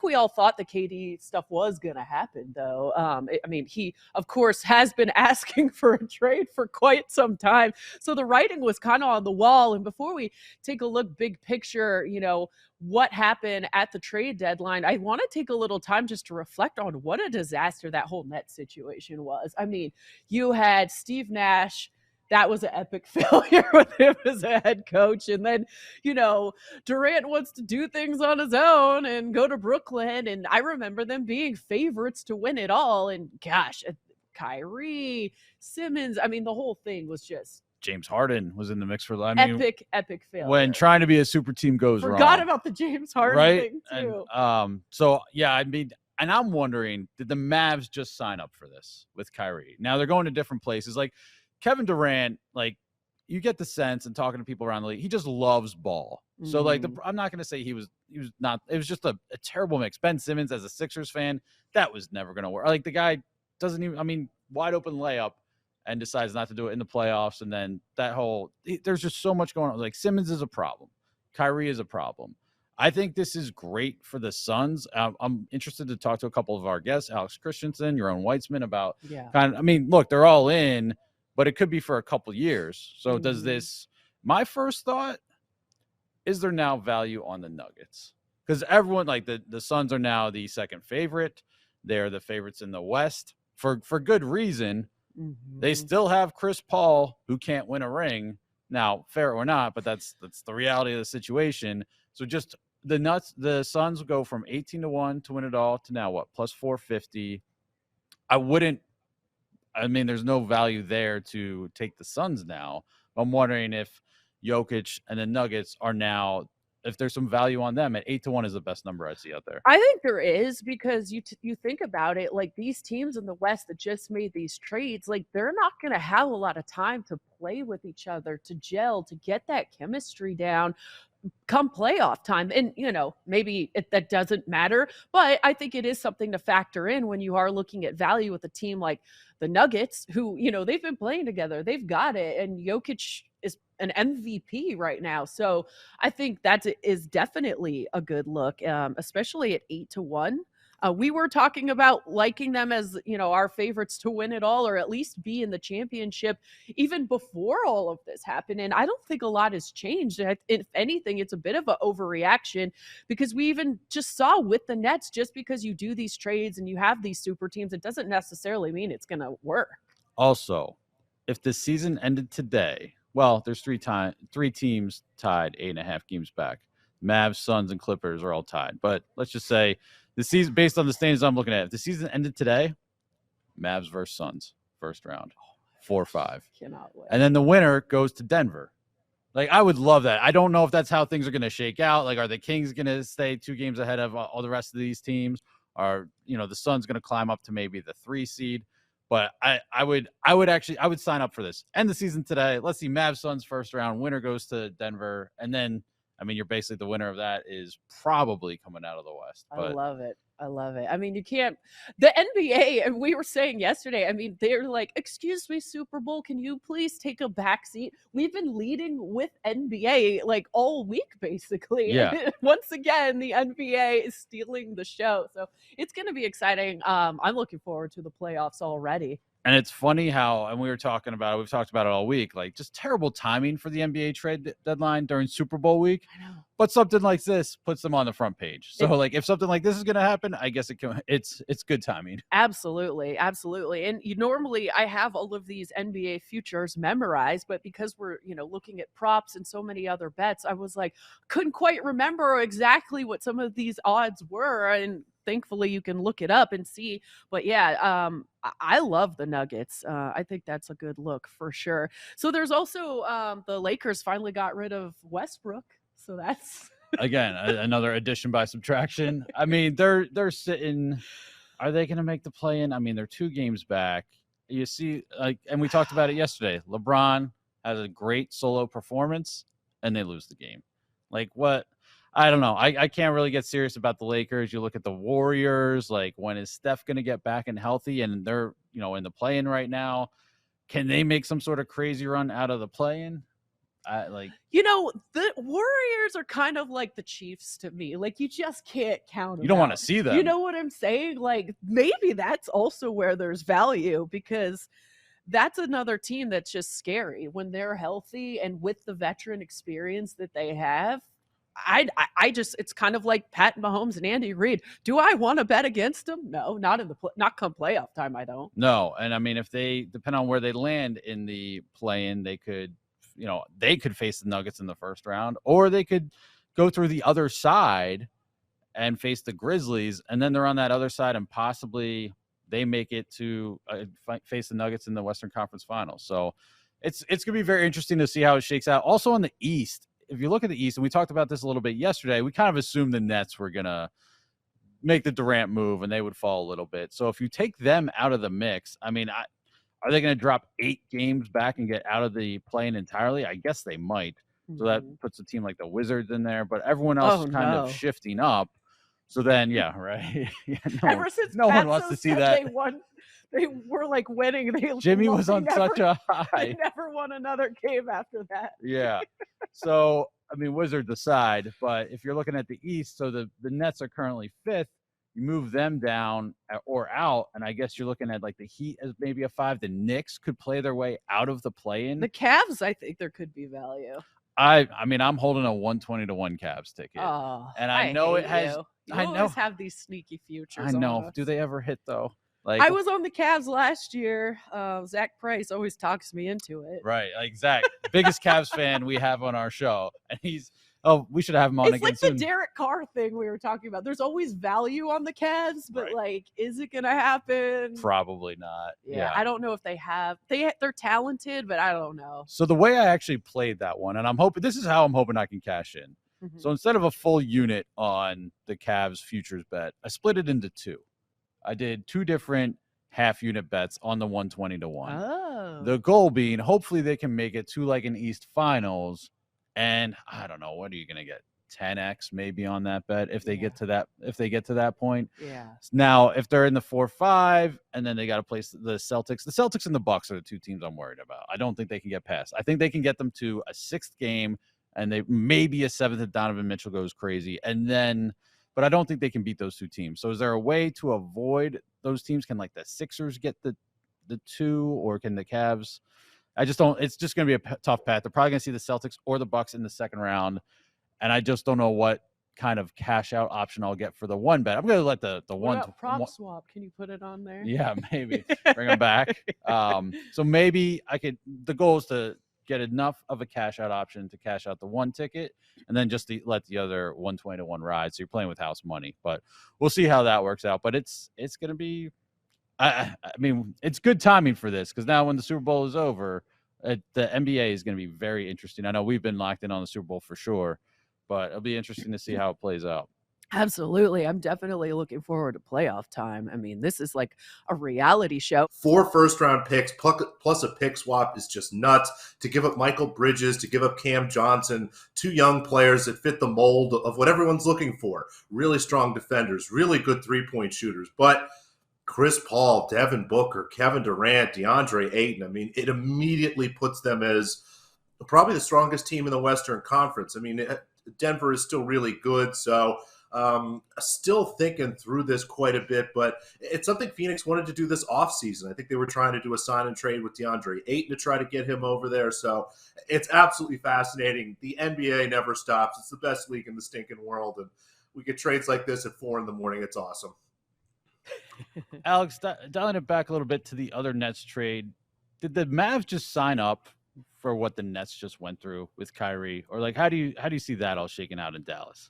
we all thought the KD stuff was going to happen, though. I mean, he, of course, has been asking for a trade for quite some time. So the writing was kind of on the wall. And before we take a look big picture, what happened at the trade deadline, I want to take a little time just to reflect on what a disaster that whole net situation was. I mean, you had Steve Nash. That was an epic failure with him as a head coach. And then, Durant wants to do things on his own and go to Brooklyn. And I remember them being favorites to win it all. And gosh, Kyrie, Simmons, I mean, the whole thing was just James Harden was in the mix for epic failure. When trying to be a super team goes wrong. Forgot about the James Harden thing too. And, so yeah, I mean, and I'm wondering, did the Mavs just sign up for this with Kyrie? Now they're going to different places. Like Kevin Durant, like you get the sense and talking to people around the league, he just loves ball. Mm-hmm. So like, I'm not going to say he was not, it was just a terrible mix. Ben Simmons as a Sixers fan, that was never going to work. Like the guy doesn't even, I mean, wide open layup and decides not to do it in the playoffs. And then there's just so much going on. Like Simmons is a problem. Kyrie is a problem. I think this is great for the Suns. I'm interested to talk to a couple of our guests, Alex Christensen, your own Weitzman, about I mean, look, they're all in, but it could be for a couple years. So does this, my first thought, is there now value on the Nuggets? Because everyone, like the Suns are now the second favorite. They're the favorites in the West for good reason. Mm-hmm. They still have Chris Paul, who can't win a ring. Now, fair or not, but that's the reality of the situation. So just the Suns go from 18-1 to win it all to now what, plus 450. I mean, there's no value there to take the Suns now. I'm wondering if Jokic and the Nuggets are now, if there's some value on them at 8-1 is the best number I see out there. I think there is, because you think about it, like these teams in the West that just made these trades, like they're not going to have a lot of time to play with each other, to gel, to get that chemistry down come playoff time. And, maybe that doesn't matter, but I think it is something to factor in when you are looking at value with a team like the Nuggets, who, they've been playing together. They've got it. And Jokic is an MVP right now. So I think that is definitely a good look, especially at 8-1. We were talking about liking them as, our favorites to win it all, or at least be in the championship even before all of this happened. And I don't think a lot has changed. If anything, it's a bit of an overreaction, because we even just saw with the Nets, just because you do these trades and you have these super teams, it doesn't necessarily mean it's going to work. Also, if the season ended today, well, there's three teams tied 8.5 games back. Mavs, Suns, and Clippers are all tied. But let's just say the season, based on the standings I'm looking at, if the season ended today, Mavs versus Suns, first round, 4-5. Cannot wait. And then the winner goes to Denver. Like, I would love that. I don't know if that's how things are going to shake out. Like, are the Kings going to stay 2 games ahead of all the rest of these teams? Are, the Suns going to climb up to maybe the 3 seed? But I would sign up for this. End the season today. Let's see, Mavs, Suns, first round. Winner goes to Denver. And then, I mean, you're basically the winner of that is probably coming out of the West. But I love it. I mean, you can't. The NBA, and we were saying yesterday, I mean, they're like, excuse me, Super Bowl, can you please take a back seat? We've been leading with NBA like all week, basically. Yeah. Once again, the NBA is stealing the show. So it's going to be exciting. I'm looking forward to the playoffs already. And it's funny how, and we've talked about it all week, like just terrible timing for the NBA trade deadline during Super Bowl week. I know. But something like this puts them on the front page. So like if something like this is going to happen, I guess it's good timing. Absolutely. And normally I have all of these NBA futures memorized, but because we're, looking at props and so many other bets, I was like, couldn't quite remember exactly what some of these odds were. And thankfully you can look it up and see. But yeah, I love the Nuggets. I think that's a good look for sure. So there's also the Lakers finally got rid of Westbrook. So that's again another addition by subtraction. I mean, they're sitting. Are they going to make the play-in? I mean, they're 2 games back. You see, and we talked about it yesterday. LeBron has a great solo performance, and they lose the game. Like what? I don't know. I can't really get serious about the Lakers. You look at the Warriors. Like, when is Steph going to get back and healthy? And they're in the play-in right now. Can they make some sort of crazy run out of the play-in? The Warriors are kind of like the Chiefs to me. Like, you just can't count You them don't want to out. see You them. know what I'm saying? Like, maybe that's also where there's value, because that's another team that's just scary when they're healthy and with the veteran experience that they have. I just, it's kind of like Pat Mahomes and Andy Reid. Do I want to bet against them? No, not in the not come playoff time. I don't. No, and I mean, if they depend on where they land in the play-in, they could, they could face the Nuggets in the first round, or they could go through the other side and face the Grizzlies, and then they're on that other side, and possibly they make it to face the Nuggets in the Western Conference Finals. So it's going to be very interesting to see how it shakes out. Also on the East, if you look at the East, and we talked about this a little bit yesterday, we kind of assumed the Nets were going to make the Durant move and they would fall a little bit. So if you take them out of the mix, I mean, are they going to drop 8 games back and get out of the play-in entirely? I guess they might. So that puts a team like the Wizards in there, but everyone else is kind of shifting up. So then, yeah, right. Yeah, Ever since no one wants to see that. They were like winning. Jimmy was on such a high. They never won another game after that. Yeah. So, I mean, Wizards aside, but if you're looking at the East, so the Nets are currently 5th. You move them down or out, and I guess you're looking at like the Heat as maybe a 5. The Knicks could play their way out of the play-in. The Cavs, I think there could be value. I mean, I'm holding a 120-1 Cavs ticket. Oh, and I know it has. You always have these sneaky futures. I know. Do they ever hit though? Like, I was on the Cavs last year. Zach Price always talks me into it. Right, like Zach, biggest Cavs fan we have on our show, and we should have him on again soon. It's like the Derek Carr thing we were talking about. There's always value on the Cavs, but like, is it gonna happen? Probably not. Yeah. I don't know if they have. They're talented, but I don't know. So the way I actually played that one, and I'm hoping this is how I'm hoping I can cash in. Mm-hmm. So instead of a full unit on the Cavs futures bet, I split it into 2. I did 2 different half unit bets on the 120-1. Oh. The goal being, hopefully they can make it to like an East Finals. And I don't know, what are you going to get? 10x maybe on that bet if they get to that point. Yeah. Now, if they're in the 4-5 and then they got to place the Celtics. The Celtics and the Bucks are the 2 teams I'm worried about. I don't think they can get past. I think they can get them to a 6th game and they maybe a 7th if Donovan Mitchell goes crazy. And then, but I don't think they can beat those 2 teams. So is there a way to avoid those teams? Can like the Sixers get the 2, or can the Cavs? I just don't. It's just going to be a tough path. They're probably going to see the Celtics or the Bucks in the second round, and I just don't know what kind of cash out option I'll get for the 1 bet. I'm going to let the one prop swap. Can you put it on there? Yeah, maybe bring them back. So maybe I could. The goal is to get enough of a cash out option to cash out the 1 ticket, and then just let the other 120-1 ride. So you're playing with house money, but we'll see how that works out. But it's going to be. I mean, it's good timing for this because now when the Super Bowl is over, the NBA is going to be very interesting. I know we've been locked in on the Super Bowl for sure, but it'll be interesting to see how it plays out. Absolutely. I'm definitely looking forward to playoff time. I mean, this is like a reality show. 4 first-round picks plus a pick swap is just nuts. To give up Michael Bridges, to give up Cam Johnson, 2 young players that fit the mold of what everyone's looking for. Really strong defenders, really good three-point shooters, but Chris Paul, Devin Booker, Kevin Durant, DeAndre Ayton. I mean, it immediately puts them as probably the strongest team in the Western Conference. I mean, Denver is still really good, so still thinking through this quite a bit, but it's something Phoenix wanted to do this offseason. I think they were trying to do a sign and trade with DeAndre Ayton to try to get him over there, so it's absolutely fascinating. The NBA never stops. It's the best league in the stinking world, and we get trades like this at 4 a.m. It's awesome. Alex, dialing it back a little bit to the other Nets trade, did the Mavs just sign up for what the Nets just went through with Kyrie, or like how do you see that all shaking out in Dallas?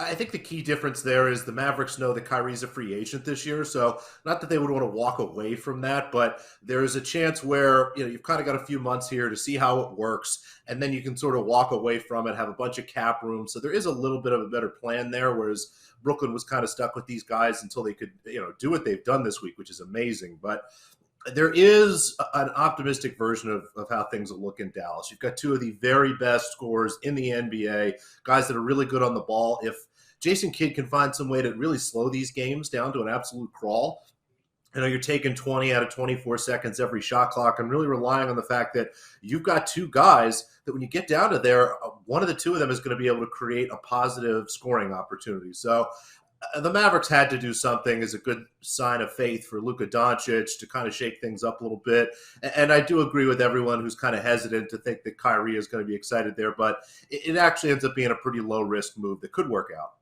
I think the key difference there is the Mavericks know that Kyrie's a free agent this year, so not that they would want to walk away from that, but there is a chance where you've kind of got a few months here to see how it works, and then you can sort of walk away from it, have a bunch of cap room. So there is a little bit of a better plan there, whereas Brooklyn was kind of stuck with these guys until they could do what they've done this week, which is amazing. But there is an optimistic version of how things will look in Dallas. You've got 2 of the very best scorers in the NBA, guys that are really good on the ball. If Jason Kidd can find some way to really slow these games down to an absolute crawl, You're taking 20 out of 24 seconds every shot clock and really relying on the fact that you've got two guys that when you get down to there, one of the two of them is going to be able to create a positive scoring opportunity. So the Mavericks had to do something as a good sign of faith for Luka Doncic to kind of shake things up a little bit. And I do agree with everyone who's kind of hesitant to think that Kyrie is going to be excited there, but it actually ends up being a pretty low risk move that could work out.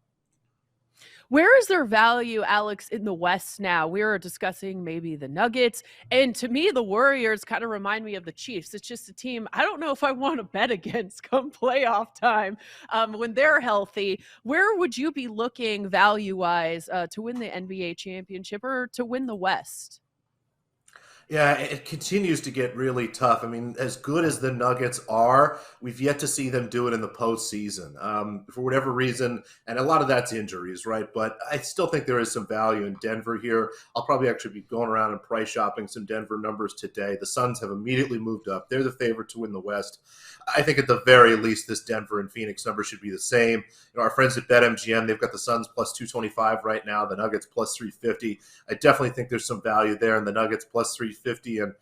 Where is their value, Alex, in the West now? We were discussing maybe the Nuggets. And to me, the Warriors kind of remind me of the Chiefs. It's just a team I don't know if I want to bet against come playoff time when they're healthy. Where would you be looking value-wise to win the NBA championship or to win the West? Yeah, it continues to get really tough. I mean, as good as the Nuggets are, we've yet to see them do it in the postseason for whatever reason. And a lot of that's injuries, right? But I still think there is some value in Denver here. I'll probably actually be going around and price shopping some Denver numbers today. The Suns have immediately moved up. They're the favorite to win the West. I think at the very least, this Denver and Phoenix number should be the same. Our friends at BetMGM, they've got the Suns plus 225 right now, the Nuggets plus 350. I definitely think there's some value there in the Nuggets plus 350 and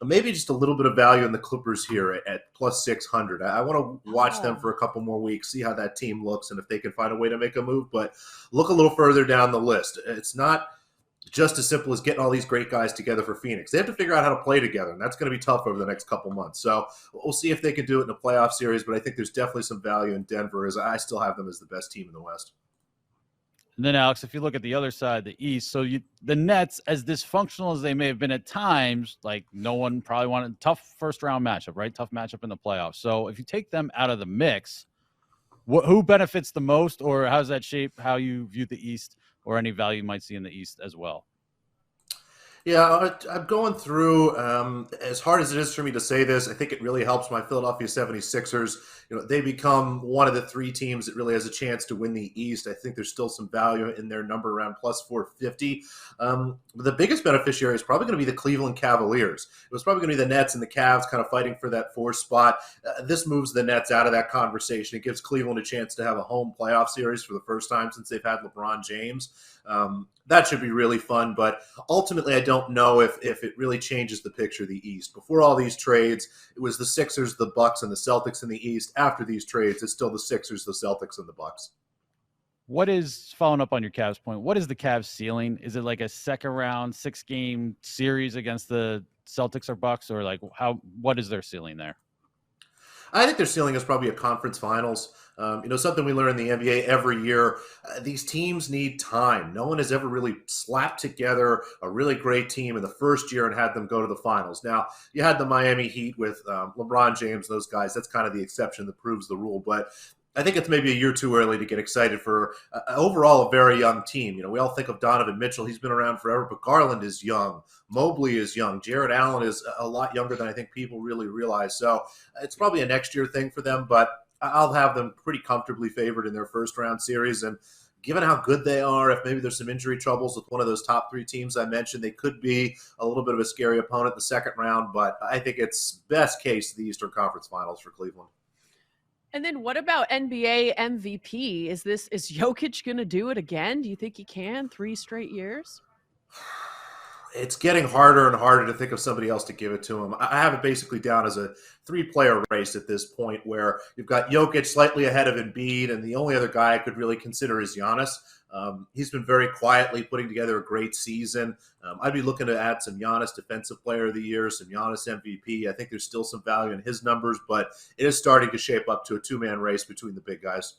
maybe just a little bit of value in the Clippers here at plus 600. I want to watch them for a couple more weeks, see how that team looks and if they can find a way to make a move. But look a little further down the list. It's not just as simple as getting all these great guys together for Phoenix. They have to figure out how to play together, and that's going to be tough over the next couple months. So we'll see if they can do it in a playoff series, but I think there's definitely some value in Denver, as I still have them as the best team in the West. And then, Alex, if you look at the other side, the East, so the Nets, as dysfunctional as they may have been at times, like no one probably wanted tough first-round matchup, right? Tough matchup in the playoffs. So if you take them out of the mix, who benefits the most, or how does that shape how you view the East or any value you might see in the East as well? Yeah, I'm going through, as hard as it is for me to say this, I think it really helps my Philadelphia 76ers. They become one of the three teams that really has a chance to win the East. I think there's still some value in their number around plus 450. But the biggest beneficiary is probably going to be the Cleveland Cavaliers. It was probably going to be the Nets and the Cavs kind of fighting for that fourth spot. This moves the Nets out of that conversation. It gives Cleveland a chance to have a home playoff series for the first time since they've had LeBron James. That should be really fun, but ultimately I don't know if it really changes the picture of the East. Before all these trades, it was the Sixers, the Bucks, and the Celtics in the East. After these trades, it's still the Sixers, the Celtics, and the Bucks. What is, following up on your Cavs point, what is the Cavs ceiling? Is it like a second round, 6-game series against the Celtics or Bucks, or like what is their ceiling there? I think their ceiling is probably a conference finals. Something we learn in the NBA every year, these teams need time. No one has ever really slapped together a really great team in the first year and had them go to the finals. Now, you had the Miami Heat with LeBron James, those guys. That's kind of the exception that proves the rule. But I think it's maybe a year too early to get excited for overall a very young team. We all think of Donovan Mitchell. He's been around forever, but Garland is young. Mobley is young. Jared Allen is a lot younger than I think people really realize. So it's probably a next year thing for them, but I'll have them pretty comfortably favored in their first round series. And given how good they are, if maybe there's some injury troubles with one of those top three teams I mentioned, they could be a little bit of a scary opponent in the second round. But I think it's best case the Eastern Conference Finals for Cleveland. And then what about NBA MVP? Is Jokic going to do it again? Do you think he can 3 straight years? It's getting harder and harder to think of somebody else to give it to him. I have it basically down as a 3-player race at this point where you've got Jokic slightly ahead of Embiid, and the only other guy I could really consider is Giannis. He's been very quietly putting together a great season. I'd be looking to add some Giannis Defensive Player of the Year, some Giannis MVP. I think there's still some value in his numbers, but it is starting to shape up to a 2-man race between the big guys.